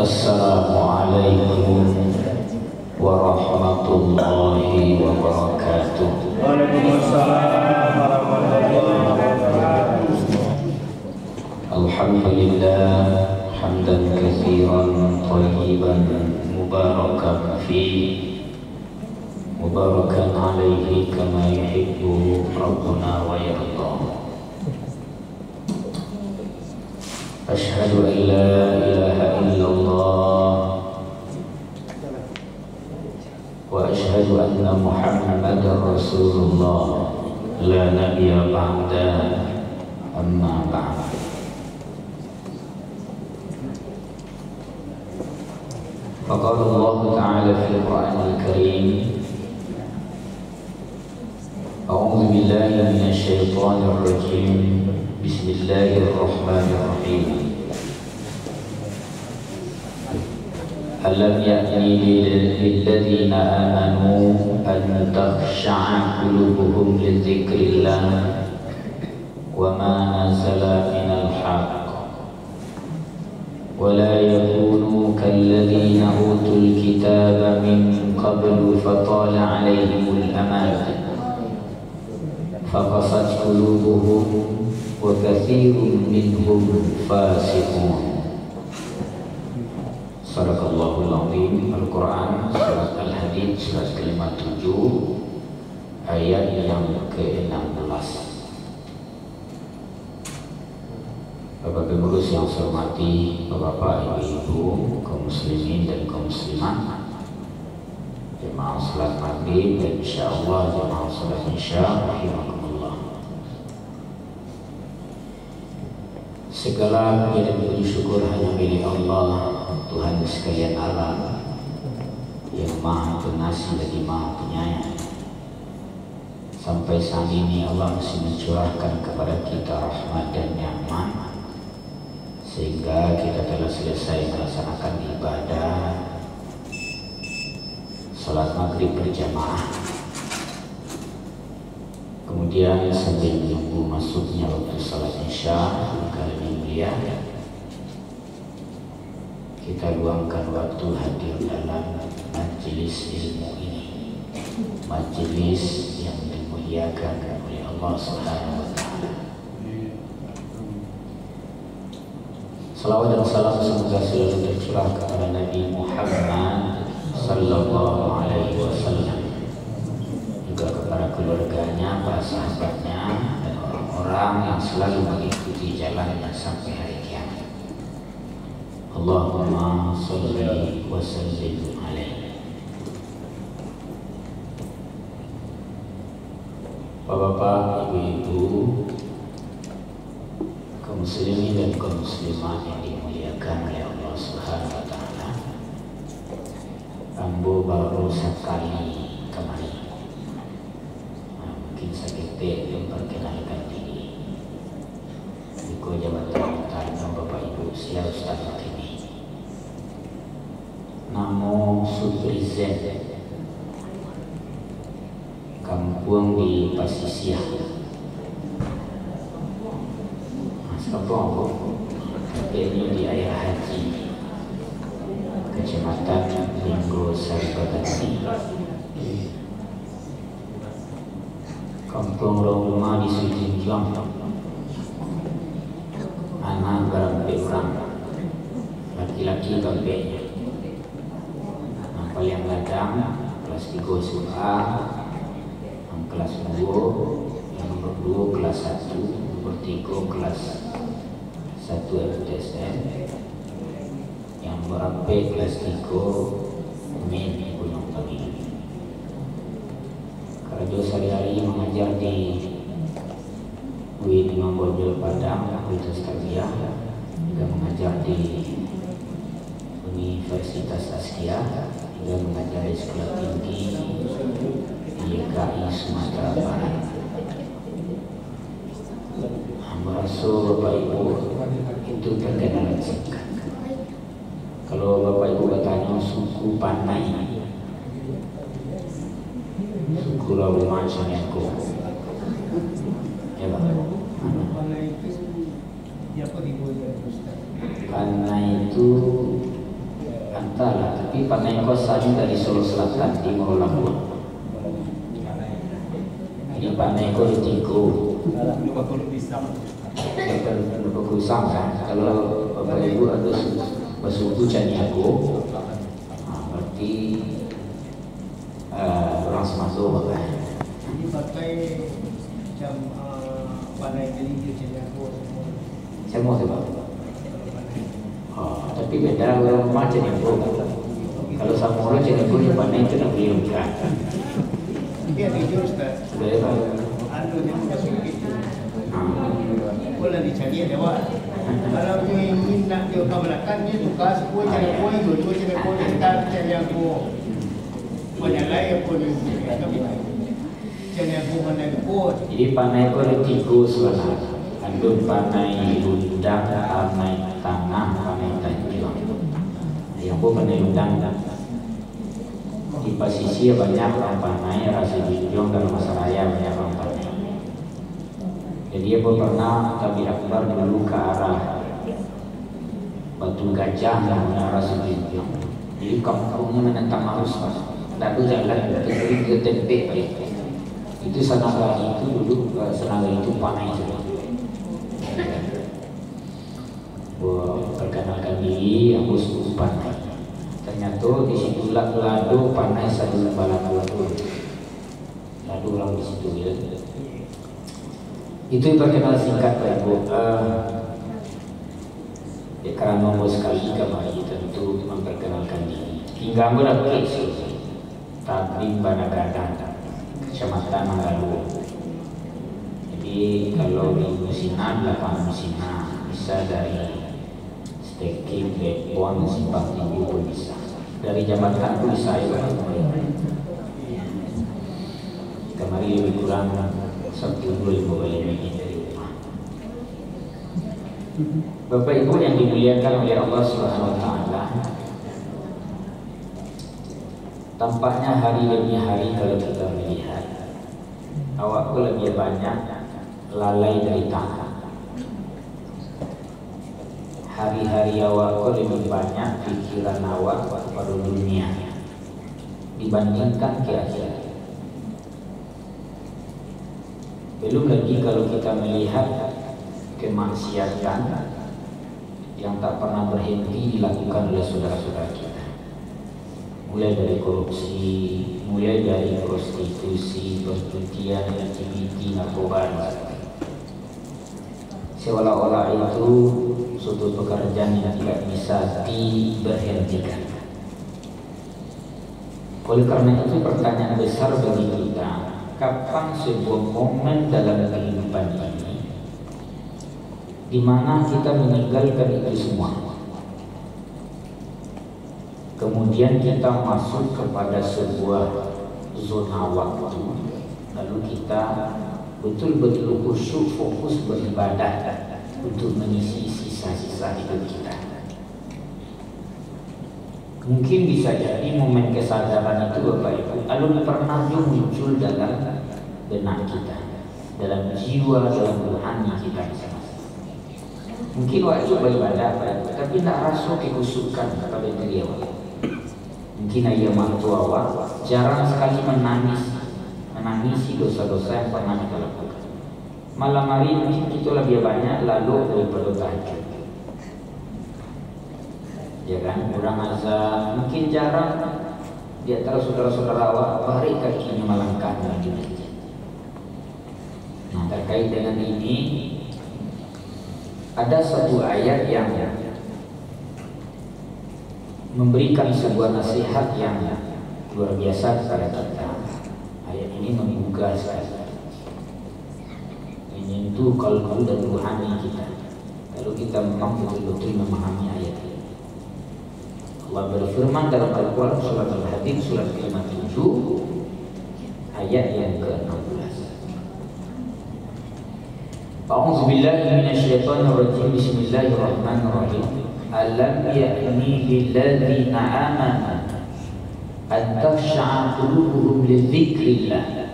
Assalamualaikum warahmatullahi wabarakatuh. Waalaikumsalam warahmatullahi wabarakatuh. Alhamdulillah hamdan katsiran thayyiban mubarakan fihi mubarakan alaihi kama yuhibbu rabbuna wa yarda. Asyhadu an la ilaha illallah wa asyhadu anna Muhammadar Rasulullah la nabiyya ba'da amma ba'd. Faqala Allah Ta'ala fil Qur'anil Karim A'udzu billahi minasy syaithanir rajim. Bismillahirrahmanirrahim. Alam ya'ni lilladzina amanu an takhsha'a qulubuhum li dzikrillah wa ma nazala minal haqq wa la yakunu kalladzina utul kitaba min qablu fatala 'alaihimul amad faqasat qulubuhum wa katsirun minhum fasiqun. Sadaqallahul azim. Al-Quran surat Al-Hadid surat ke-57 ayat yang ke-16. Bapak pengurus yang saya hormati, Bapak Ibu, kaum muslimin dan kaum muslimat, jemaah salat maghrib dan insyaallah jemaah salat isya rahimakumullah. Segala puji dan puji syukur hanya milik Allah, Tuhan sekalian alam, yang maha pengasih lagi maha penyayang. Sampai saat ini Allah masih mencurahkan kepada kita rahmat dan nikmat, sehingga kita telah selesai melaksanakan ibadah salat maghrib berjamaah. Kemudian sambil menunggu masuknya waktu salat isya kali mulia, kita luangkan waktu hadir dalam majelis ilmu ini, majelis yang dimuliakan oleh Allah Subhanahu wa Ta'ala. Salawat dan salam semoga selalu tercurah kepada Nabi Muhammad sallallahu alaihi wasallam, juga kepada keluarganya, para sahabatnya, dan orang-orang yang selalu mengikuti jalannya sampai hari kiamat. Allahumma sholli wa sallim alaihi. Bapak, Ibu-ibu, kaum muslimin dan kaum muslimat yang dimuliakan oleh Allah Subhanahu wa Ta'ala, Ambo baru sekali kemarin. Mungkin sakit memperkenalkan diri. Iko jabatan tanya Bapak Ibu, saya Ustaz ini. Namo Suprizen, kampung di Pasisiyah. Kampung ini di Air Haji, Kecamatan Linggo Sarbaganti. Kampung rumah di Sujinjong. Anak berapa orang, laki-laki bapaknya. Yang paling gadang kelas 3 SMA, yang kelas 2, yang nomor 2 kelas 1, nomor 3 kelas 1 FTSM, yang berapa kelas 3 main Gunung Pagi. Kerja sehari-hari mengajar di UI Imam Bonjol Padang, Fakultas Tarbiyah, juga mengajar di Universitas Askia, juga mengajar di sekolah tinggi di YKI Sumatera Barat. Merasa Bapak Ibu itu perkenalan singkat. Kalau Bapak Ibu bertanya suku Panai, suku Labuan Saneko, ya Pak? Panai itu Entahlah, tapi Panai Kosan dari Solo Selatan Timur Lampung. Ini Panai Ko di Tigo. Kusam kan? Kalau Bapak Ibu ada bersuku Caniago, berarti orang Semasuk kan? Ini pakai macam Panai Telinga Caniago Semua sebab. Tapi beda orang rumah Caniago. Kalau Samoro Caniago yang Panai itu nak beli kan? Dia jujur Ustaz. Anu yang bersuku boleh dicari dewa. Kalau dia ingin nak dia kamerakan dia suka sepuluh jangan boleh dua jangan boleh jangan boleh banyak lain pun jangan boleh boleh. Jadi Panai ko ada tiga sebenarnya. Andun Panai Lundang, Panai Tengah, Panai Tanjung. Yang pun Panai Lundang di pesisir banyak orang Panai, Rasa Jinjong dan Masaraya banyak orang Panai. Jadi dia pun pernah Tabir Akbar dulu ke arah Batu Gajah yang arah Sejinjong. Jadi kampungnya menentang arus mas. Lalu jalan ke tempe balik. Itu Sanaga itu dulu Sanaga itu Panai juga. Perkenalkan diri aku suku Panai. Ternyata di situ Lado Panai Sadul Baladu. Lado orang di situ ya. Itu perkenalan singkat Pak Ibu. Ya karena nomor sekali kami tentu memperkenalkan diri. Hingga berapa kes Tabing Banagadan, Kecamatan Manggalo. Jadi kalau di Musina, belakang Musina bisa dari Steki, Backbone, Simpang Tinggi pun bisa. Dari jambatan pun bisa ya Pak Ibu. Kemarin lebih kurang 1-2 balik dari rumah. Bapak Ibu yang dimuliakan oleh Allah Subhanahu wa taala. Tampaknya hari demi hari kalau kita melihat awakku lebih banyak lalai dari tangan. Hari-hari awakku lebih banyak pikiran awak kepada dunia dibandingkan ke akhirat. Belum lagi kalau kita melihat kemaksiatan yang tak pernah berhenti dilakukan oleh saudara-saudara kita. Mulai dari korupsi, mulai dari prostitusi, perjudian, LGBT, narkoba. Seolah-olah itu suatu pekerjaan yang tidak bisa diberhentikan. Oleh karena itu pertanyaan besar bagi kita, kapan sebuah momen dalam kehidupan ini di mana kita meninggalkan itu semua, kemudian kita masuk kepada sebuah zona waktu, lalu kita betul-betul khusyuk fokus beribadah untuk mengisi sisa-sisa hidup kita. Mungkin bisa jadi momen kesadaran itu Bapak Ibu lalu pernah muncul dalam benak kita, dalam jiwa, dalam rohani kita masing-masing. Mungkin waktu beribadah tapi tak rasa kekhusyukan kepada diri awak. Mungkin ayah mantu awak jarang sekali menangisi dosa-dosa yang pernah kita lakukan. Malam hari mungkin kita lebih banyak lalu daripada tahajud. Ya kan, orang azan mungkin jarang di antara saudara-saudara awak balik kakinya melangkah di masjid. Nah, terkait dengan ini ada satu ayat yang memberikan sebuah nasihat yang luar biasa kepada kita. Ayat ini menggugah sekali, menyentuh kalbu dan rohani kita. Lalu kita memang betul-betul memahami ayat ini. Allah berfirman dalam Al-Quran surat Al-Hadid surat ke-57 ayat yang ke-16. A'udzu billahi minasyaitonir rajim. Bismillahirrahmanirrahim. Alam ya'ni lil ladzina amanu an takhsha'a qulubuhum lidzikrillah.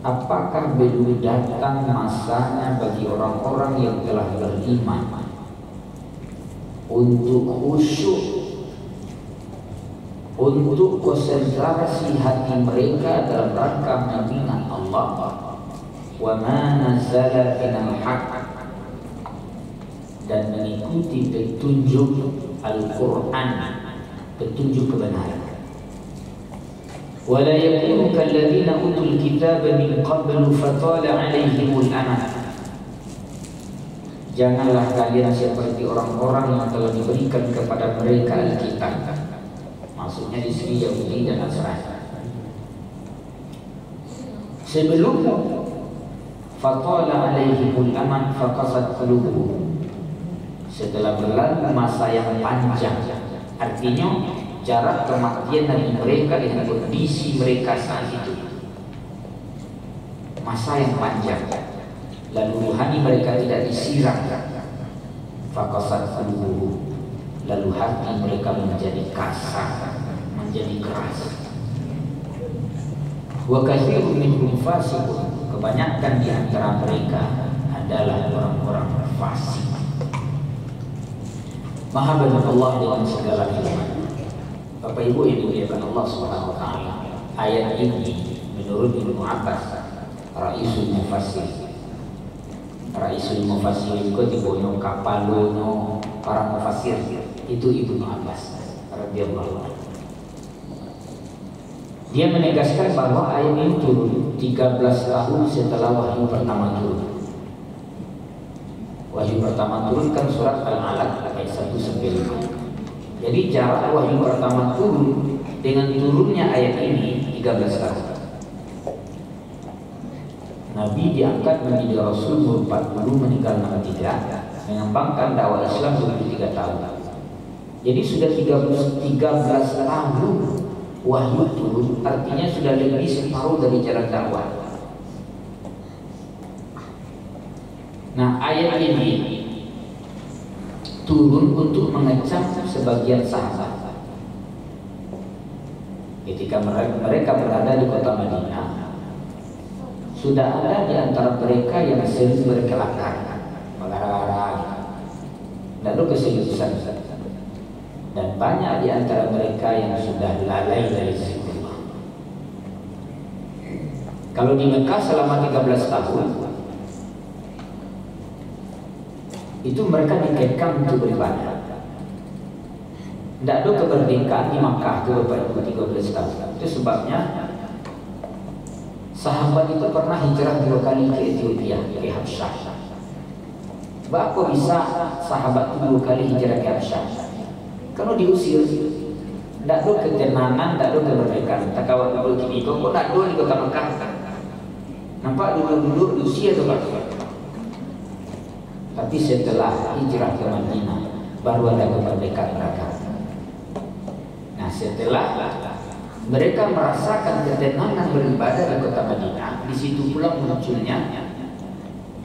Apakah belum datang masanya bagi orang-orang yang telah beriman untuk khusyuk, untuk konsentrasi hati mereka dalam rangka mengingat Allah. Wa ma nazala minal haqq, dan mengikuti petunjuk Al-Quran, petunjuk kebenaran. Wa la yakunu kalladzina utul kitaba min qablu fatala 'alaihimul amad. Janganlah kalian seperti orang-orang yang telah diberikan kepada mereka Alkitab. Maksudnya di sini Yahudi dan Nasrani. Sebelum fatala 'alaihimul amad faqasat qulubuhum. Setelah berlalu masa yang panjang, artinya jarak kematian dari mereka dengan kondisi mereka saat itu, masa yang panjang, lalu rohani mereka tidak disiram, faqasat qulubuhum, lalu hati mereka menjadi kasar, menjadi keras. Wa katsirun minhum fasiqun, kebanyakan di antara mereka adalah orang-orang fasik. Maha benar Allah dengan segala firman. Bapak Ibu yang dimuliakan Allah Subhanahu wa taala, ayat ini menurut Ibnu Abbas, Raisul Mufassir. Raisul Mufassir itu dibono kapalono para mufassir, itu Ibnu Abbas radhiyallahu anhu. Dia menegaskan bahwa ayat ini turun 13 tahun setelah wahyu pertama turun. Wahyu pertama turun kan surat Al-Alaq ayat 1-5. Jadi jarak wahyu pertama turun dengan turunnya ayat ini 13 tahun. Nabi diangkat menjadi Rasul umur 40, meninggal 63, mengembangkan dakwah Islam 23 tahun. Jadi sudah 13 tahun wahyu turun, artinya sudah lebih separuh dari jalan dakwah. Nah, ayat ini turun untuk mengecam sebagian sahabat. Ketika mereka berada di kota Madinah, sudah ada di antara mereka yang sering berkelakar, mengarah-arah, lalu keseriusan, dan banyak di antara mereka yang sudah lalai dari zikrullah. Kalau di Mekah selama 13 tahun itu mereka dikekang untuk beribadah. Tidak ada kemerdekaan di Makkah itu Bapak Ibu 13 tahun. Itu sebabnya sahabat itu pernah hijrah 2 kali ke Ethiopia, ke Habsyah. Bapak bisa sahabat itu 2 kali hijrah ke Habsyah? Kalau diusir, tidak ada ketenangan, tidak ada kemerdekaan. Tak kawat dulu kini kok tidak ada di kota Makkah. Nampak dulu diusir tu Pak. Tapi setelah hijrah ke Madinah baru ada kemerdekaan mereka. Nah, setelah mereka merasakan ketenangan beribadah di kota Madinah, di situ pula munculnya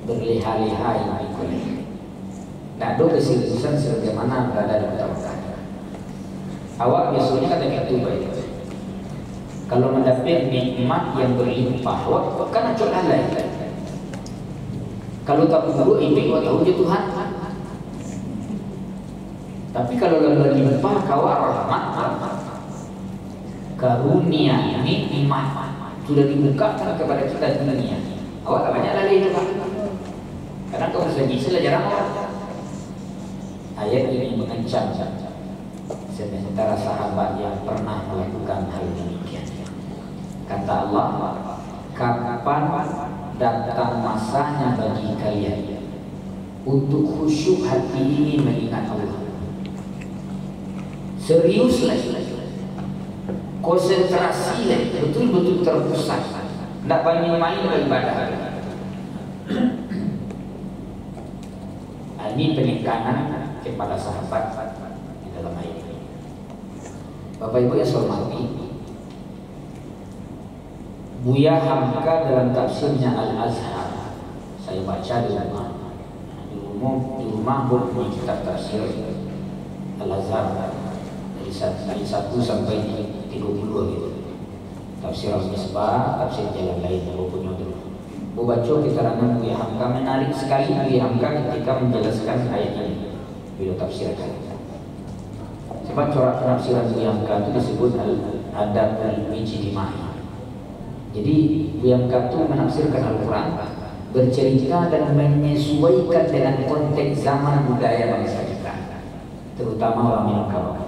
berleha-leha yang ikut. Tidak ada keseriusan sebagaimana berada di kota Mekah. Awak biasanya kata gitu baik. Kalau mendapat nikmat yang berlimpah, awak kan acok lalai. Kalau tak buruk ini kau tahu dia Tuhan. Tapi kalau berlimpah kau rahmat, karunia ini nikmat sudah dibukakan kepada kita di dunia. Awak tak banyak lalai itu Pak. Kadang kau berjanji jarang orang. Ayat ini mengancam sementara sahabat yang pernah melakukan hal demikian. Kata Allah, kapan datang masanya bagi kalian untuk khusyuk hati ini mengingat Allah. Seriuslah, konsentrasilah, betul-betul terpusat, tidak main-main beribadah. Ini penekanan kepada sahabat di dalam ayat ini. Bapak Ibu yang saya hormati, Buya Hamka dalam tafsirnya Al-Azhar, saya baca di rumah punya kitab tafsir Al-Azhar dari 1 sampai 30 gitu. Tafsir Al-Misbah, tafsir jalan lain yang punya dulu. Baca keterangan Buya Hamka, menarik sekali Buya Hamka ketika menjelaskan ayat ini. Beliau tafsirkan. Sebab corak penafsiran Buya Hamka itu disebut adab al-ijtimai. Jadi Buya Hamka itu menafsirkan Al-Quran bercerita dan menyesuaikan dengan konteks zaman budaya bangsa kita, terutama orang Minangkabau.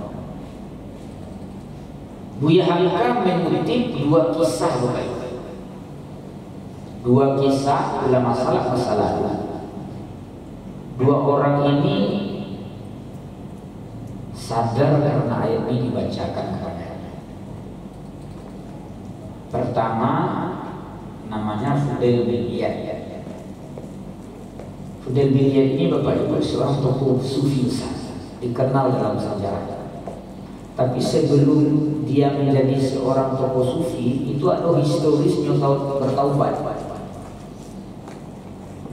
Buya Hamka mengutip dua kisah dua kisah dalam masalah dua orang ini sadar karena ayat ini dibacakan kepadanya. Pertama namanya Fudail bin Iyad. Fudail bin Iyad ini Bapak Ibu seorang tokoh sufi besar, dikenal dalam sejarah. Tapi sebelum dia menjadi seorang tokoh sufi itu ada historisnya bertaubat.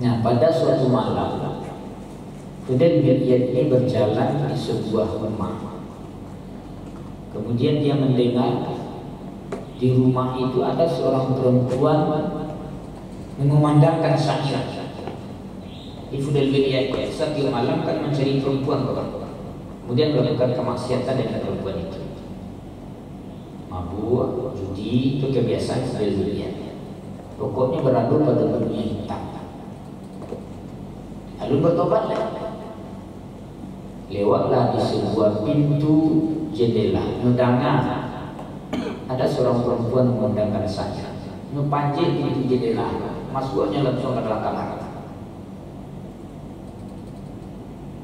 Nah, pada suatu malam Fudail bin Iyad ini berjalan di sebuah rumah. Kemudian dia mendengar di rumah itu ada seorang perempuan mengumandangkan syair. Di Fudail bin Iyad setiap malam kan mencari perempuan, kemudian melakukan kemaksiatan dengan perempuan itu. Mabuk, judi, itu kebiasaan Fudail bin Iyad. Pokoknya beradu pada dunia hitam. Lalu bertobatlah. Lewatlah di sebuah pintu jendela. Mendengar ada seorang perempuan mengundangkan saya. Ngepanjik pintu jendela, masuknya langsung ke dalam kamar.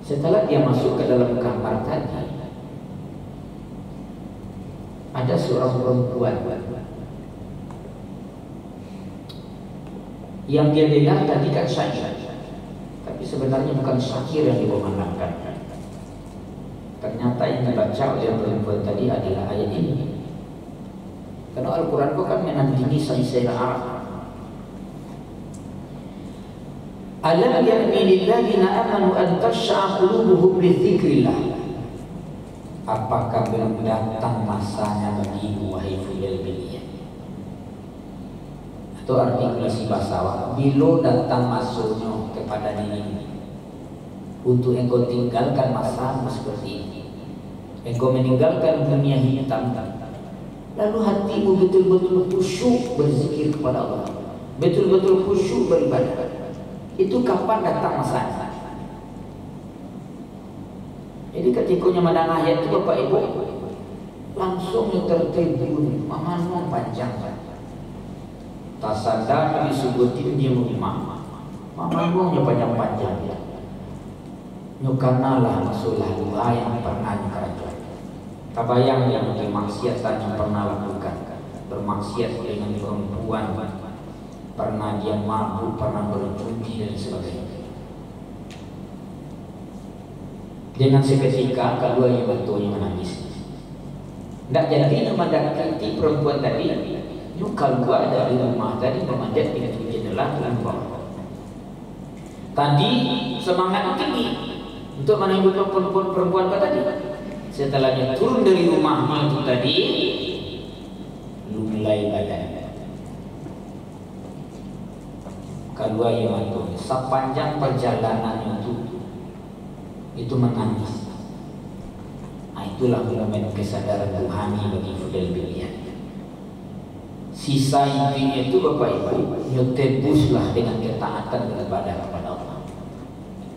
Setelah dia masuk ke dalam kamar tadi, ada seorang perempuan yang dia dengar tadi kan syair, tapi sebenarnya bukan syair yang dikumandangkan. Ternyata yang dibaca oleh perempuan tadi adalah ayat ini. Karena Al-Quran itu kan menandingi syair Arab. Alam ya'ni lilladzina amanu an tash'a qulubuhum lidzikrillah. Apakah belum datang masanya bagimu wahai Fudail bin Iyad? Atau artikulasi bahasa Arab, bila datang masuknya kepada dirimu untuk engkau tinggalkan masamu seperti ini, engkau meninggalkan dunia hitam, lalu hatimu betul-betul khusyuk berzikir kepada Allah, betul-betul khusyuk beribadah. Itu kapan datang masanya? Jadi ketikanya madang ayat itu Bapak Ibu langsung tertimbun, mamanu panjang. Tak sadar disebutin dia mengimam, mamanu panjang-panjang. Nyukanalah masuk lalu yang pernah nyukarajua. Kabayang yang maksiatan yang pernah lakukan, bermaksiat dengan perempuan, pernah dia mabuk, pernah berjudi dan sebagainya. Dengan seketika kedua yang betulnya menangis. Tidak jadi memandangkan perempuan tadi, nyukal gua dari rumah tadi memanjat pintu jendela keluar. Tadi semangat tinggi untuk menanggung perempuan tadi. Setelahnya turun dari rumahnya itu tadi, mulai badan. Kedua yang itu sepanjang perjalanan itu menangis. Nah, itulah momen kesadaran rohani bagi Fudail bin Iyad. Sisa intinya itu Bapak Ibu nyetebuslah dengan ketaatan dan ibadah kepada Allah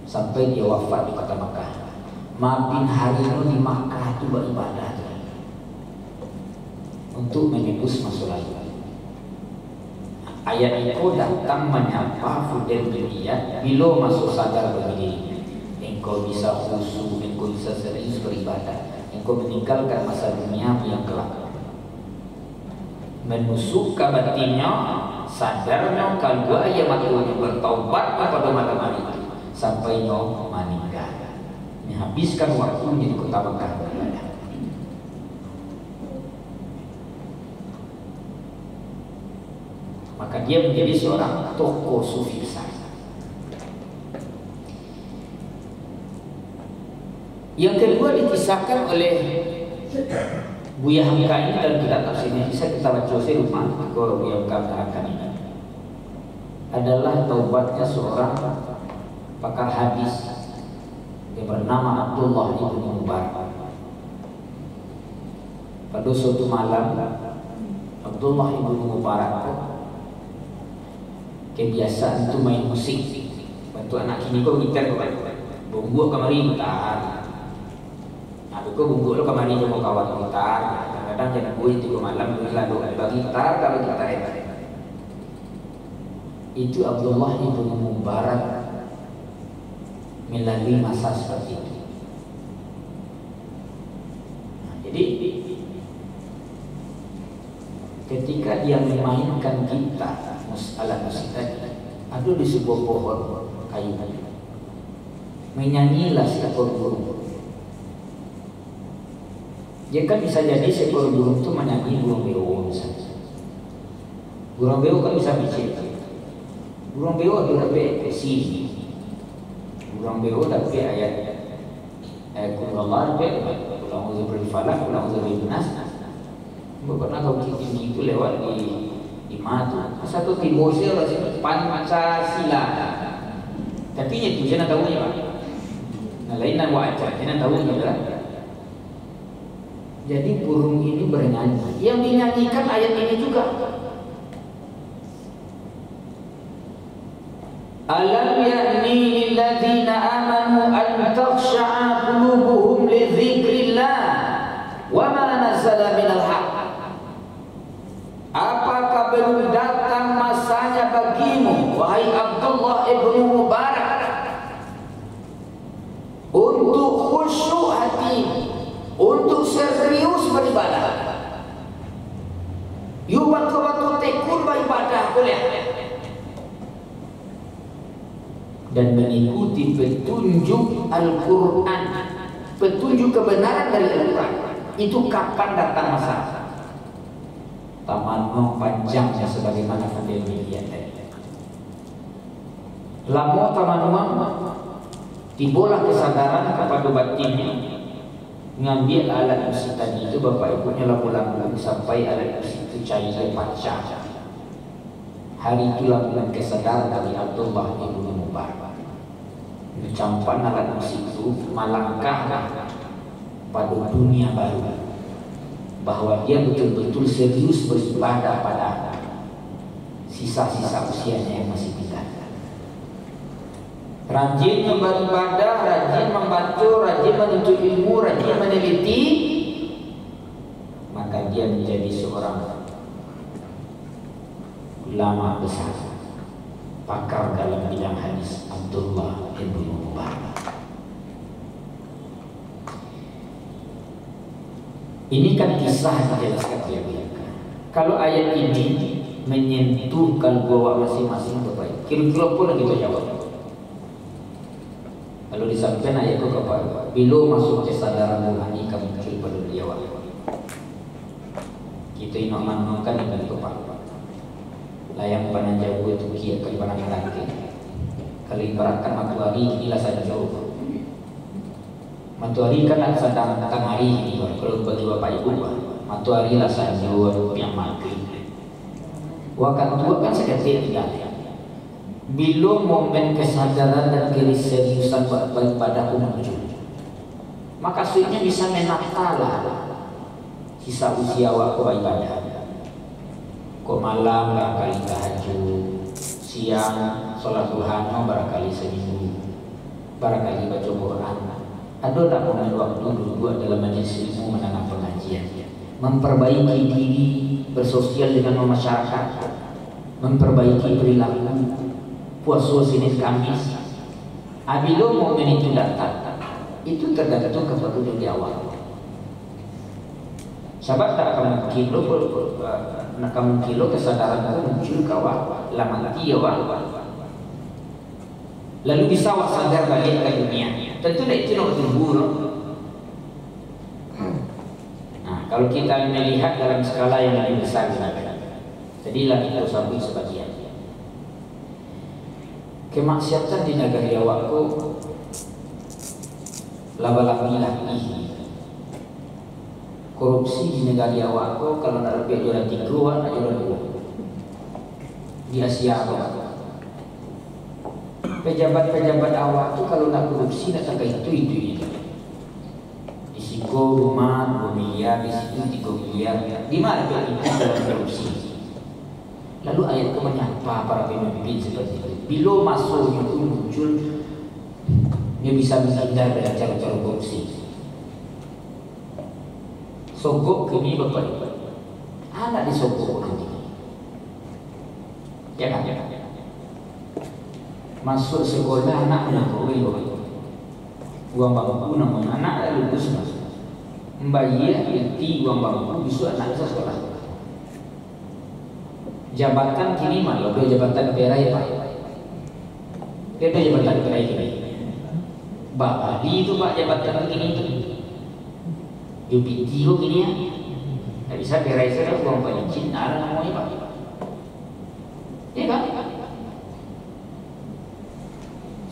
sampai dia wafat di kota Makkah. Makin hari di Makkah itu beribadah untuk menebus masa lalu. Ayat itu datang menyapa Fudail bin Iyad bila masuk sadar begini. Engkau bisa khusyuk, engkau bisa serius beribadah, engkau meninggalkan masa dunia yang kelak. Menusuk ke batinnya, sadarnya kalau ia mati bertaubat pada malam hari itu sampai no meninggal. Menghabiskan waktunya di kota Makkah beribadah. Maka dia menjadi seorang tokoh sufi besar. Yang kedua dikisahkan oleh Buya Hamka ini dalam kitab tafsirnya, bisa kita baca di rumah. Kalau Buya Hamka menerangkan ini adalah taubatnya seorang pakar hadis yang bernama Abdullah ibn Mubarak. pada suatu malam Abdullah ibn Mubarak kebiasaan itu main musik. Bantu anak kini kau gitar kau bumbu kamari gitar. Aku kau bumbu lo kamari mau kawan gitar. Kadang jangan gue itu malam lalu bagi gitar kalau gitar itu Abdullah ibn Mubarak melalui masa seperti itu. Jadi ketika dia memainkan gitar alat musik tadi, ada di sebuah pohon kayu tadi, menyanyilah seekor burung. Dia kan bisa jadi seekor burung itu menyanyi burung beo misalnya. Burung beo kan bisa bicara. Burung beo itu dapat sini. Burung beo dapat ayat Allah dapat ulang uzur falak, ulang uzur nas. Pernah kau itu lewat di mata. Satu timur saya Pancasila. Tapi itu saya nak tahu ya. Nah, lain nak wajah, saya nak tahu ya. Jadi burung ini bernyanyi. Yang dinyanyikan ayat ini juga. Alam ya'ni lilladzina amanu an takhsha'a qulubuhum li dzikrillah wa ma nazala minal haqq. Apakah belum datang masanya bagimu wahai Abdullah ibn Mubarak untuk khusyuk hati, untuk serius beribadah. You betul-betul tekun beribadah boleh dan mengikuti petunjuk Al-Quran, petunjuk kebenaran dari Al-Quran. Itu kapan datang masa? Tamanmu panjangnya sebagaimana Fadil melihat tadi. Lama tamanmu timbullah kesadaran kepada batinnya, mengambil alat musik tadi itu bapak ibunya lalu sampai alat musik itu cair pecah. Hari itulah bulan kesadaran dari Abdullah ibn Mubarak. Campan alat musik itu melangkah pada dunia baru, bahwa dia betul-betul serius beribadah pada sisa-sisa usianya yang masih tinggal. Rajin beribadah, rajin membaca, rajin menuntut ilmu, rajin meneliti, maka dia menjadi seorang ulama besar, pakar dalam bidang hadis, Abdullah ibn Mubarak. Ini kan kisah yang dijelaskan oleh beliau. Kalau ayat ini menyentuh kalbu masing-masing bapak, kira-kira pun kita jawab. Kalau disampaikan ayat itu kepada bila masuk kesadaran rohani kamu muncul pada dia. Kita imaman-imaman dengan kepada layang panan jauh itu kiat kali panan lagi. Kalau ibaratkan matahari inilah saja jauh. Matahari kan sedang datang hari ini. Kalau bagi bapak ibu, matahari lah saja yang mati. Waktu tua kan seketika tidak. Bila momen kesadaran dan keseriusan pada muncul, maka sudah bisa menatalah sisa usia waktu ibadah. Kok malam barangkali tahajud, siang sholat duha barangkali seminggu, barangkali baca Quran. Ada tak momen waktu dua dalam majelis ilmu menanam pengajian, memperbaiki diri, bersosial dengan masyarakat, memperbaiki perilaku, puasa Senin Kamis. Apabila momen itu datang, itu tergantung kepada di awal. Sahabat tak akan kilo kesadaran itu muncul kawal lama lagi awal. Lalu bisa sadar balik ke dunia. Tentu itu nak buruk. Nah, kalau kita melihat dalam skala yang lebih besar, jadilah kita sampai sebagian. Kemaksiatan di negara awakku laba-laba. Korupsi di negara awakku kalau nak lebih jualan 3 nak jualan 2 di Asia awak. Pejabat-pejabat awak tu kalau nak korupsi nak tangkap itu. Di Risiko rumah 2 miliar, di situ 3 miliar. Di mana itu dalam korupsi? Lalu ayat itu menyapa para pemimpin seperti itu. Bila masuknya itu muncul, dia bisa menghindar dari cara-cara korupsi. Sogok kini bapak ibu, anak disogok nanti. Jangan. Masuk sekolah anak menanggung uang bangku namun anak lulus masuk. Membayar inti uang bangku besok anak bisa sekolah. Jabatan kini malah udah jabatan perai pak. Kita jabatan perai kini. Bali itu pak jabatan kini itu. UPT kok gini ya. Tak bisa perai saya uang banyak Cina namanya pak. Ya kan?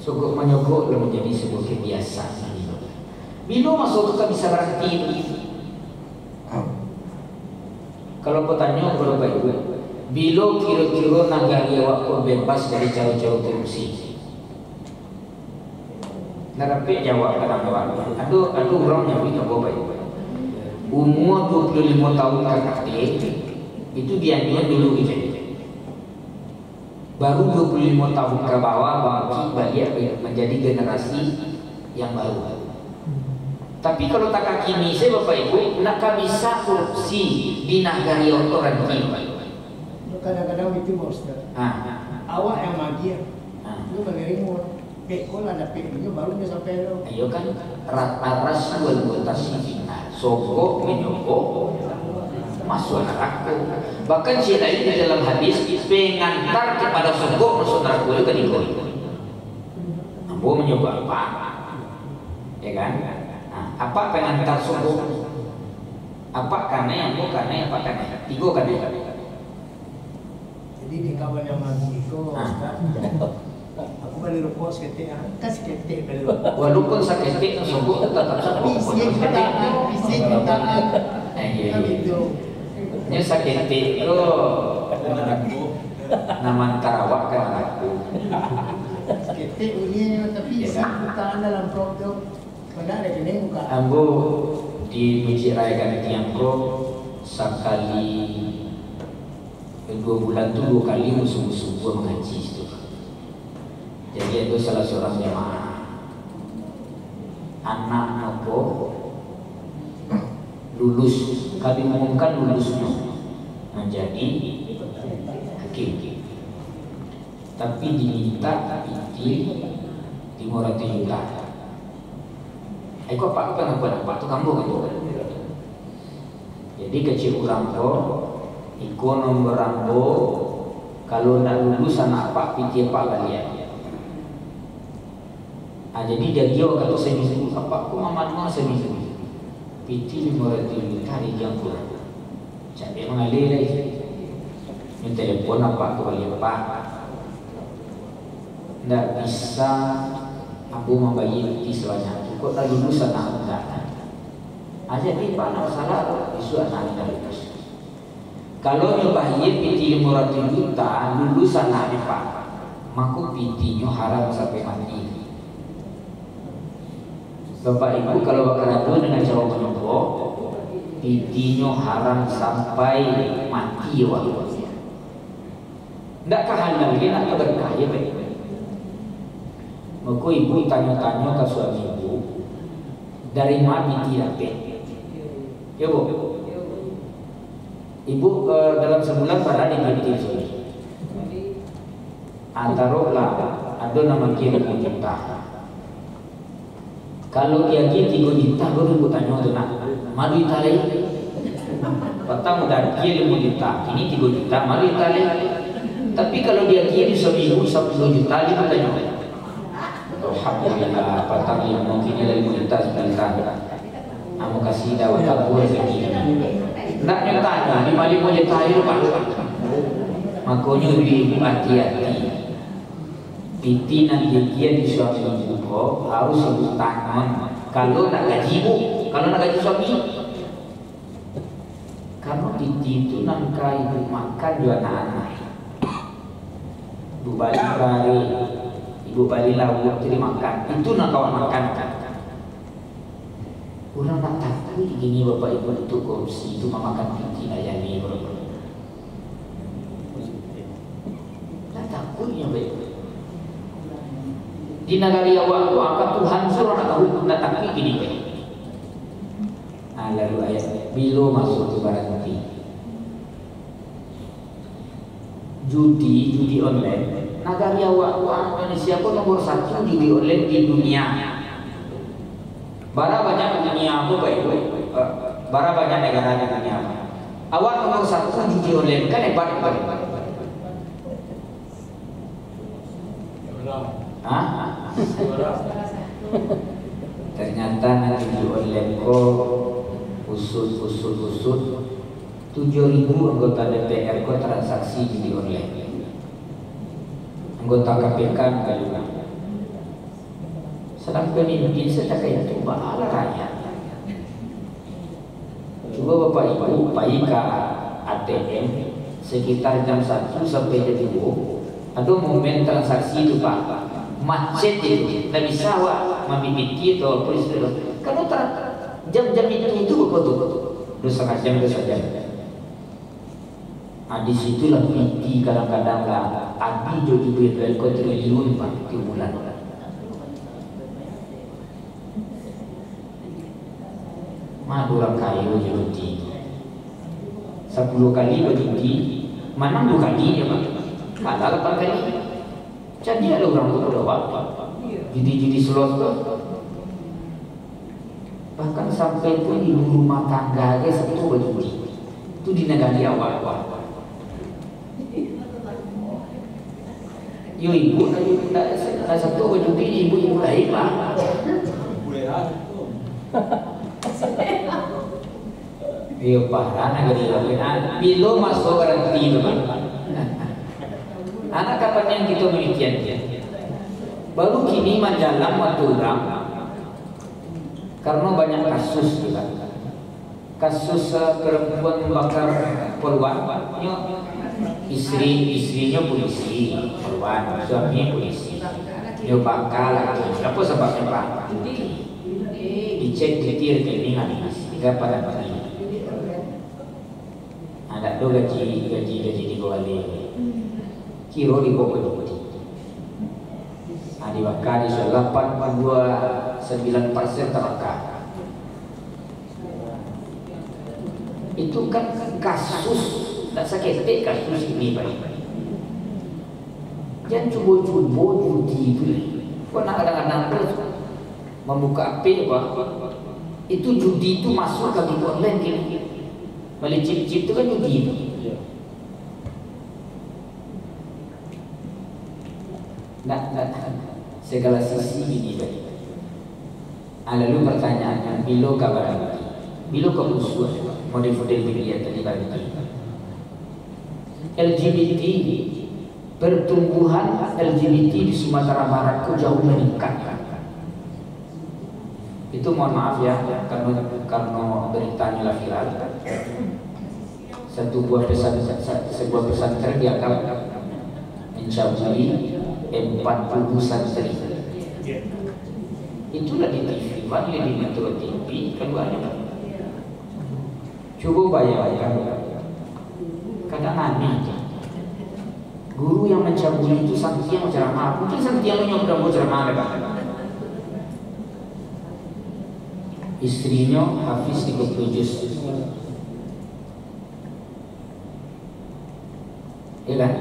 Sogok menyogok telah menjadi sebuah kebiasaan. Bila masuk kita bisa berhenti. Kalau kau tanya kepada baik, bila kira-kira negara awak bebas dari cara-cara korupsi? Narapi jawab kadang awak. Ada orang yang bilang baik. Umur 25 tahun kakak itu dia dulu gitu. Baru 25 tahun ke bawah balik menjadi generasi yang baru. Tapi kalau tak kini saya bapak ibu nak bisa korupsi di negara orang kini. Kadang-kadang itu Ustaz. Awak yang magir, lu menerima pekol ada peknya baru dia sampai lo. Ayo kan ras buat tasifina, sogok menyogok masuk neraka. Bahkan si lain di dalam hadis pengantar kepada sogok masuk neraka itu kan ikut. Ambo menyoba apa? Ya kan? Apa pengantar sogok? Apa karena ambo karena apa karena? Tiga karena. Jadi di kawan yang magi itu, aku balik rokok seketik, kasih ketik balik. Walaupun seketik sogok tetap sogok. Bisik kita. Ini sakit itu nama tarawak kan aku. Ketik bunyinya tapi bukan dalam produk. Benar ada kene bukan. Ambo di masjid raya kan tiangko sekali 2 bulan tu 2 kali musuh-musuh gua mengaji itu. Jadi itu salah seorang jemaah anak aku lulus, kami mengumumkan lulusnya menjadi hakim. Tapi diminta inti 500 juta. Aku apa pengakuan tu kamu kan? Jadi kecil orang ko, ikut nomor rambo. Kalau nak lulus anak pak piti pak kalian. Jadi dia kata saya bisa apa? Aku mama saya bisa. Piti 500 juta di jangkau. Jadi mengalir lagi. Ini telepon apa tu kali apa? Tidak bisa aku membayar piti sebanyak. Kok tak lulus anak anda? Jadi mana masalah isu anak anda lulus. Kalau membayar piti 500 juta lulus anak anda, maka pitinya haram sampai mati. Bapak Ibu kalau berkata dengan cara menyogok, pitinya haram sampai mati waktu. Tidak halal lagi nak berkah ya baik. Maka ibu tanya-tanya ke suami ibu, dari mana piti dapat? Ya bu. Ibu dalam sebulan pada dipiti suami. Taruhlah ada nama kira 3 juta. Kalau dia 3 juta baru ibu tanya tu nak madu itali. Patang dah dia 5 juta, ini 3 juta madu itali. Tapi kalau dia kiri suami ibu 10 juta dia tanya. Alhamdulillah patang yang mungkin dari 5 juta sebentar. Kamu kasih dapat kabur begini. Nak nyatanya di mana 5 juta itu pak. Makanya ibu hati-hati. Piti nanti dia di suami ibu harus ibu tangan. Kalau nak gaji ibu, kalau nak gaji suami, karena piti itu nangka ibu makan dua anak. Ibu balik kari, ibu balik lauk jadi makan. Itu nak kawan makan kan. Kurang tak takut gini bapak ibu itu korupsi itu memakan tinggi layani berapa? Tak takutnya baik. Di negara awak angkat Tuhan suruh nak tahu nak takut gini baik. Lalu ayat bila masuk ke barang judi online. Negara awak Indonesia pun nomor 1 judi online di dunia. Bara banyak dunia apa baik. Bara banyak negara di dunia. Awak nomor 1 judi online kan hebat. Ternyata judi online kok usut 7.000 anggota DPR kok transaksi judi online. Anggota KPK juga. Sedangkan ini sedekah itu pahala rakyat. Coba bapak ibu pergi ke ATM sekitar jam 1 sampai jam 2. Ada momen transaksi itu pak, macet itu, tidak bisa wak memiliki atau polis itu. Kalau jam-jam itu betul, 2,5 jam. Di situlah PT kadang-kadang lah, abi jadi berapa triliun pak tiap bulan. Mana orang kaya judi 10 kali berjudi, mana 2 kali ya pak? Kalah 8 kali. Jadi ada orang tu berapa? Judi slot tu. Bahkan sampai pun di rumah tangga dia satu berjudi. Itu di negara awal. Yo ibu nak satu berjudi ibu lain lah. Yo parah negara lain. Bila masuk garanti tu anak kapan yang kita demikian? Baru kini menjalan waktu orang karena banyak kasus juga. Kasus perempuan membakar korban, istrinya polisi, korban suaminya polisi. Dia bakar lagi. Apa sebabnya pak? Dicek detail rekening habis. Tiga pada ini. Ada dua gaji dibalik. Kiro di bawah itu. Dibakar di 82,9% terbakar. Itu kan kasus tak sakit kasus ini pak. Jangan cuba-cuba judi itu. Kau nak kadang-kadang terus membuka api apa? Itu judi itu masuk ke online gini. Balik chip-chip itu kan judi. Nak segala sisi ini baik. Lalu pertanyaannya, bila kabar nanti? Bila kemusuhan? Model-model pilihan tadi bagi LGBT, pertumbuhan LGBT di Sumatera Barat itu jauh meningkat. Itu mohon maaf ya, karena beritanya lah viral. Sebuah pesantren dianggap mencabuli 40 santri. Itulah di TV, di Metro TV, keluarnya. Coba bayangkan, kadang aneh. Guru yang mencabuli itu santri yang ceramah, mungkin santri yang udah mau ceramah kan? Istrinya Hafiz 30 juz. Ya kan?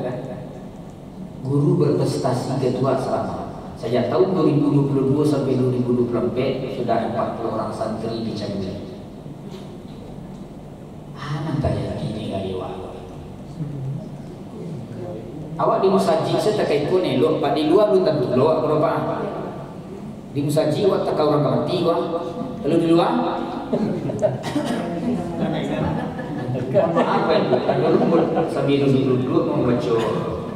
Guru berprestasi kedua selama sejak tahun 2022 sampai 2024 sudah 40 orang santri dicabuli. Anak tanya ini kali awak di musajid saya tak kait pun elok, pak di luar lu tentu luar berapa? Di musajid awak tak kau orang mati wah, lalu di luar? Apa itu? Kalau sambil duduk membaca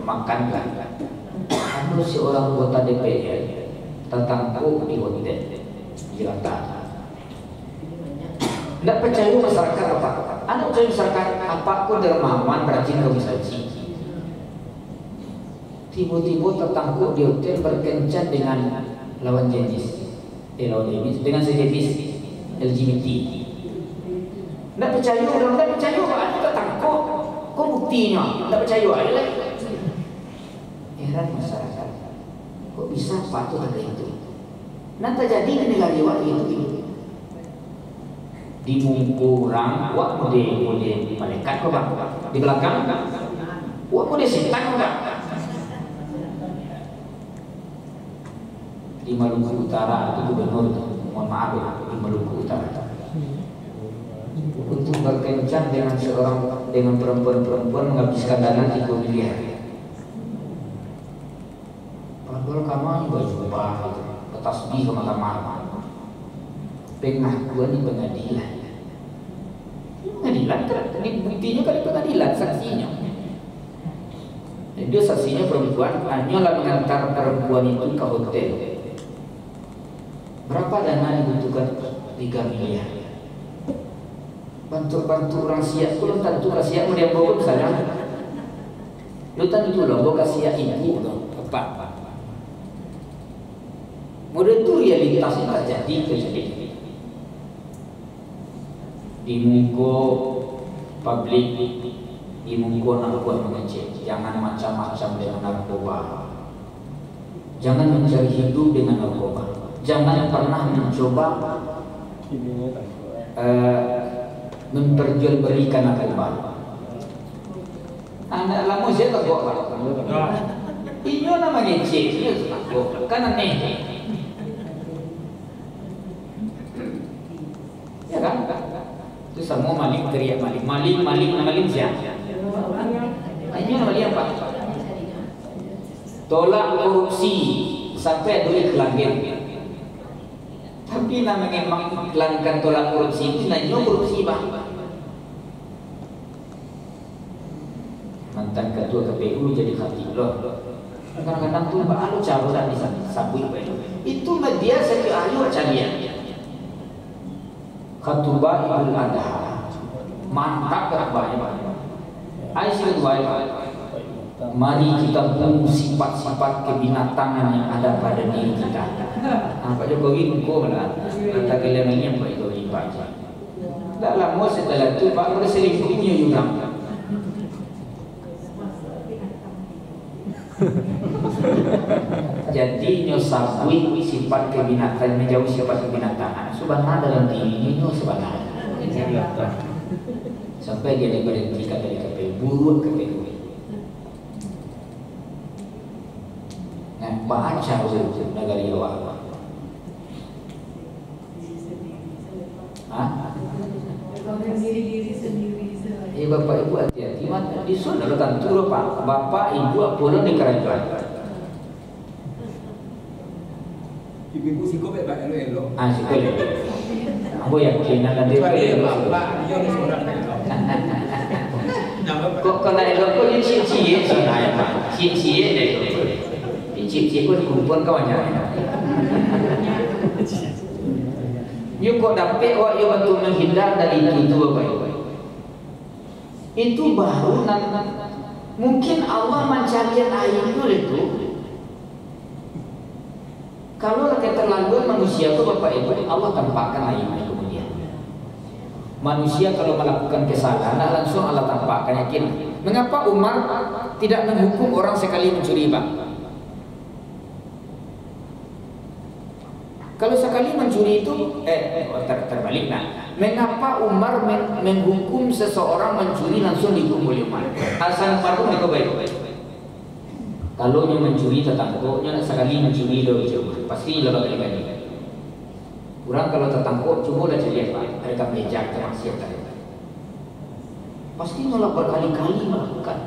makan kan? Kalau si orang anggota DPR tertangkap di hotel Jakarta. Tidak percaya masyarakat apa? Anda percaya masyarakat apa? Kau dermawan rajin ke musajid. Tiba-tiba tertangkap di hotel berkencan dengan lawan jenis, dengan sejenis LGBT. Tidak percaya orang, tidak percaya orang, kita takut. Kok buktinya? Tidak percaya aja lah. Heran masyarakat, kok bisa patuh ada itu? Nanti jadi di negara waktu itu di mungkurang, wak mode malaikat kok bang? Di belakang, wak mode setan kok bang? Di Maluku Utara itu gubernur, mohon maaf ya, di Maluku Utara untuk berkencan dengan perempuan menghabiskan dana 3 miliar. Padahal kamu berjubah bertasbih ke mahkamah, pengakuan di pengadilan. Pengadilan kan, ini buktinya kan di pengadilan saksinya. Dia saksinya perempuan, hanyalah mengantar perempuan itu ke hotel. Berapa dana dibutuhkan? 3 miliar. Bantu orang siap, kalau tentu orang siap mau dia bawa misalnya, lu tentu loh bawa siap ibu loh, apa? Model itu realitas yang terjadi kejadian di muka publik, di muka narkoba mengecek. Jangan macam-macam dengan narkoba, jangan mencari hidup dengan narkoba, jangan pernah mencoba memperjualbelikan narkoba. Anak lama saya tak bawa. Ini namanya cek, kan aneh. Ya kan? Itu semua maling teriak maling siapa? Ini namanya apa? Tolak korupsi sampai duit langit. Tapi namanya mengiklankan tolak korupsi itu namanya korupsi bang. Mantan ketua KPU jadi khatib loh. Kadang-kadang tuh Pak Alu caburan di sabui itu media satu ahli wacanya. Khutbah Idul Adha mantap khutbahnya. Aisyah mari kita bunuh sifat-sifat kebinatangan yang ada pada diri kita. Pak Jokowi engkau lah kata kalian Pak Jokowi baca. Tak lama setelah itu Pak berselingkuhnya juga. Jadi nyosabui sifat kebinatangan, menjauh sifat kebinatangan. Subhanallah dalam diri ini subhanallah. Sampai dia diberhentikan dari KPU, buruan KPU. Nah, baca negara luar. Ya bapak ibu hati-hati, di sana rekan turun pak, bapak ibu pulang di kerajaan. Ibu sih kok bebas elo. Sih boleh. Aku yakin nanti boleh. Bapak dia ni seorang. Kok kalau elo kok dia cie-cie sih nak pak, cie-cie deh. Cie-cie pun kumpul kawannya. You kok dapat wak you bantu menghindar dari itu bapak ibu. Itu baru mungkin Allah mencari air itu. Kalau keterlaluan manusia itu bapak ibu, Allah tampakkan airnya kemudian. Manusia kalau melakukan kesalahan langsung Allah tampakkan. Yakin. Mengapa Umar tidak menghukum orang sekali mencuri bang? Kalau sekali mencuri itu terbalik nah. Mengapa Umar menghukum seseorang mencuri langsung dihukum oleh Umar? Hasan Umar itu mereka baik. Kalau dia mencuri tetangkoknya sekali mencuri lo pasti lo bakal balik. Kurang kalau tetangkok cuma dah jadi apa? Mereka bejak termaksiat tadi. Pasti nolak berkali-kali melakukan.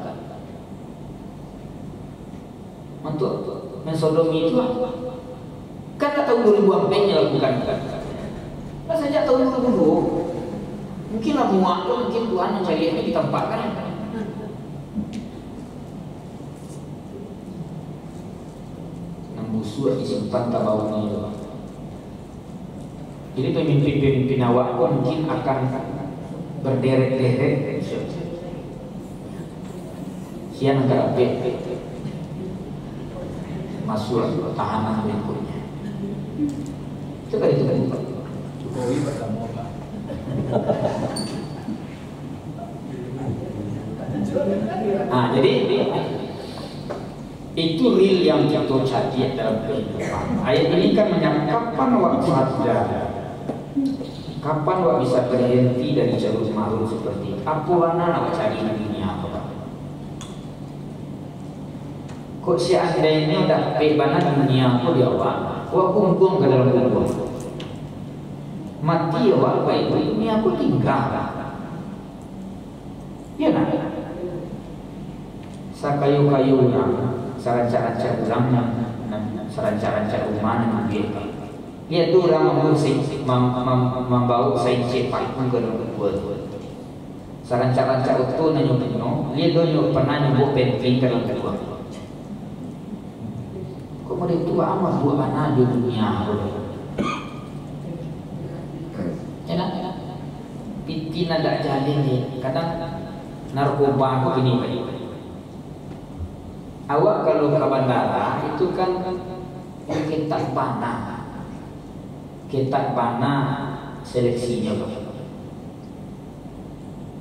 Untuk mensodomi itu apa? Kan tahun 2000 nya lakukan kan? Nah, sejak tahun 2000 mungkinlah muak mungkin Tuhan mencarinya ditempatkan. Busur disimpan tabaunya itu. Jadi pemimpin-pemimpin awak pun mungkin akan berderet-deret. Sian antara masuk tahanan berikutnya. Itu kan Jokowi bertemu Pak. Nah, jadi itu real yang kita cari dalam kehidupan. Ayat ini kan menyangka kapan awak sadar, kapan awak bisa berhenti dari jalur marul seperti apa mana awak cari di dunia apa? Kok si andainya dapat bana dunia aku dia awak kumpul ke dalam kubur, mati awak baik dunia aku tinggal, ya nak? Sakayu-kayu orang, saranca-ranca orang, saranca-ranca rumah yang begitu. Lihat tu orang membawa saya cepat ke dalam kubur. Saranca-ranca itu nanya lihat tu pernah nyebut penting ke dalam kubur. Kok mereka tua amat buat anak di dunia? Enak. Pitin ada jadi ni, kadang narkoba aku ini. Awak kalau ke bandara itu kan ketat bana seleksinya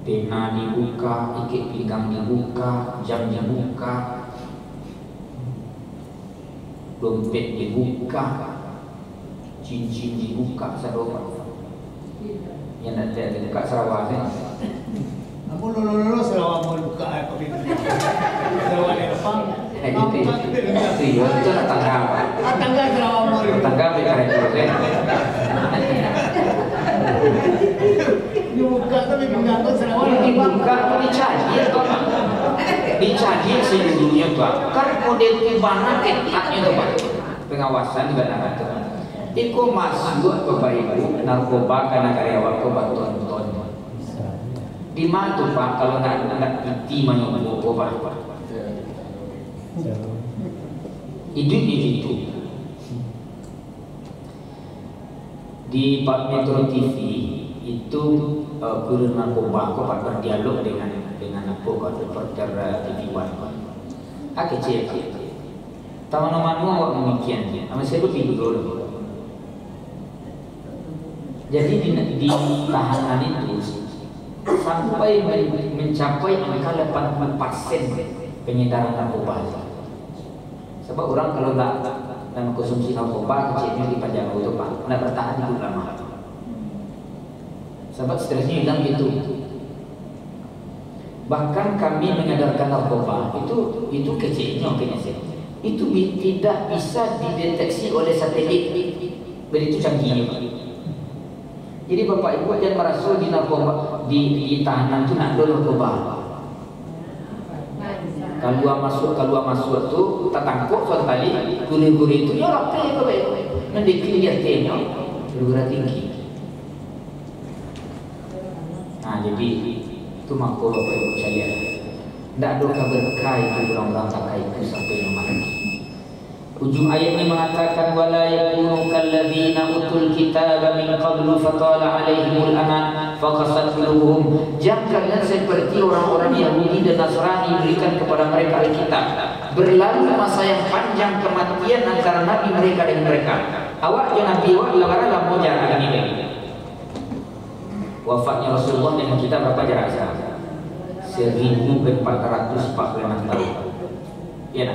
pena dibuka, ikat pinggang dibuka, jam dibuka, dompet dibuka, cincin dibuka, sadoma yang nanti dibuka Sarawak kan. Aku lolo Sarawak mau buka apa pintu. Sarawak di depan. Itu nak tangga. Tangga Sarawak mau. Tangga mereka itu kan. Dibuka tapi pinggang Sarawak dibuka tu dicaji tu. Dicaji seluruhnya tu. Kan model tu banyak ketatnya tu Pak. Pengawasan di bandara tu. Iko masuk ke bayi narkoba karena karyawan ko bantuan. Di mana tu Pak kalau nak piti menyobok Pak? Hidup di situ. Di Pak Metro TV itu kurir narkoba Pak berdialog dengan aku Pak reporter TV One. Aku cek. Taman-taman awak demikian. Ama saya dulu. Jadi di tahanan itu sampai mencapai angka 80% penyedaran narkoba. Sebab orang kalau tak mengkonsumsi narkoba kecilnya di panjang itu Pak, nak bertahan hidup lama. Sebab stresnya hilang gitu. Bahkan kami menyadarkan narkoba itu kecilnya itu tidak bisa dideteksi oleh satelit. Begitu canggihnya Pak. Jadi Bapak Ibu jangan merasa di narkoba di tahanan itu nak ada narkoba. Kalau masuk tu tertangkap suatu kali guri-guri itu ya rapi ke baik. Nanti dia tanya guru tinggi. Nah jadi itu makhluk Bapak Ibu sekalian. Tidak ada berkah itu orang-orang pakai itu sampai yang mati. Ujung ayat ini mengatakan wala yakunu kalladzina utul kitaba min qablu fatala alaihimul amad faqasat qulubuhum. Jangan kalian seperti orang-orang Yahudi dan Nasrani berikan kepada mereka Alkitab. Berlalu masa yang panjang kematian antara nabi mereka dengan mereka. Awak yang nabi awak lalu mau jarak ini. Wafatnya Rasulullah dengan kita berapa jarak sekarang? 1446 tahun. Ya,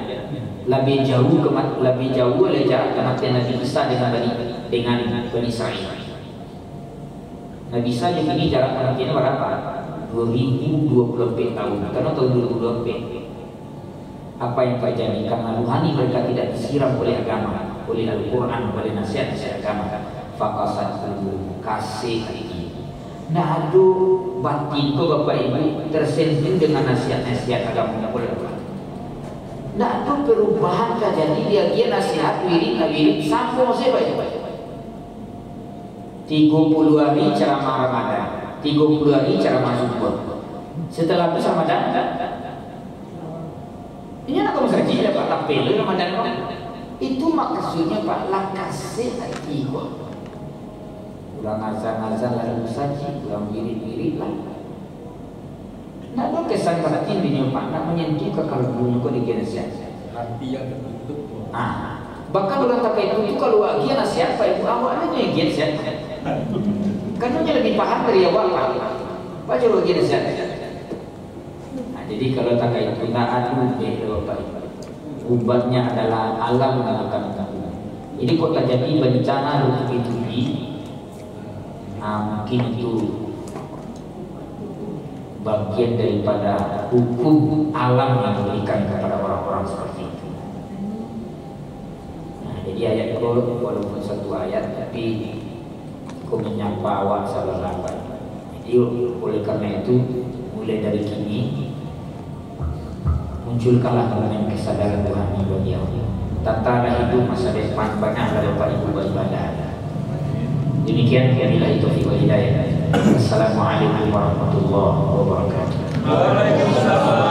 lebih jauh oleh jarak kematian Nabi Isa dengan Bani Israil. Nabi Isa yang ini jarak kematiannya berapa? 2024 tahun. Karena tahun 2024 apa yang terjadi karena rohani mereka tidak disiram oleh agama, oleh Al-Quran, oleh nasihat-nasihat agama. Fakasat kasih hati. Nah, aduh batin ko Bapak Ibu tersentuh dengan nasihat-nasihat agama oleh Allah. Tidak ada perubahan jadi dia nasihat wirid sambung saya baik-baik. 30 hari ceramah Ramadan, 30 hari ceramah subuh. Setelah itu Ramadan, ini anak kamu saja dapat lapel Ramadan. Itu maksudnya Pak lakasih hati kok. Kurang azan lalu saja, kurang wirid lah. Tidak ada kesan batin ini Pak, nak menyentuh ke kalbu kau di nasihat. Hati yang tertutup. Bahkan orang tak itu kalau dia nasihat Pak Ibu awalnya yang nasihat. Karena lebih paham dari awal Pak. Baca begini saja. Nah, jadi kalau tak itu kita adu Bapak. Ubatnya adalah alam mengatakan kamu. Jadi kok terjadi bencana bertubi-tubi, mungkin itu bagian daripada hukum alam yang diberikan kepada orang-orang seperti itu. Nah, jadi ayat itu walaupun satu ayat tapi aku menyapa awak sahabat. Jadi oleh karena itu mulai dari kini munculkanlah elemen kesadaran rohani bagi Allah. Tata hidup masa depan banyaklah Bapak Ibu beribadah. Demikian billahi taufiq wal hidayah. Assalamualaikum warahmatullahi wabarakatuh. Waalaikumsalam.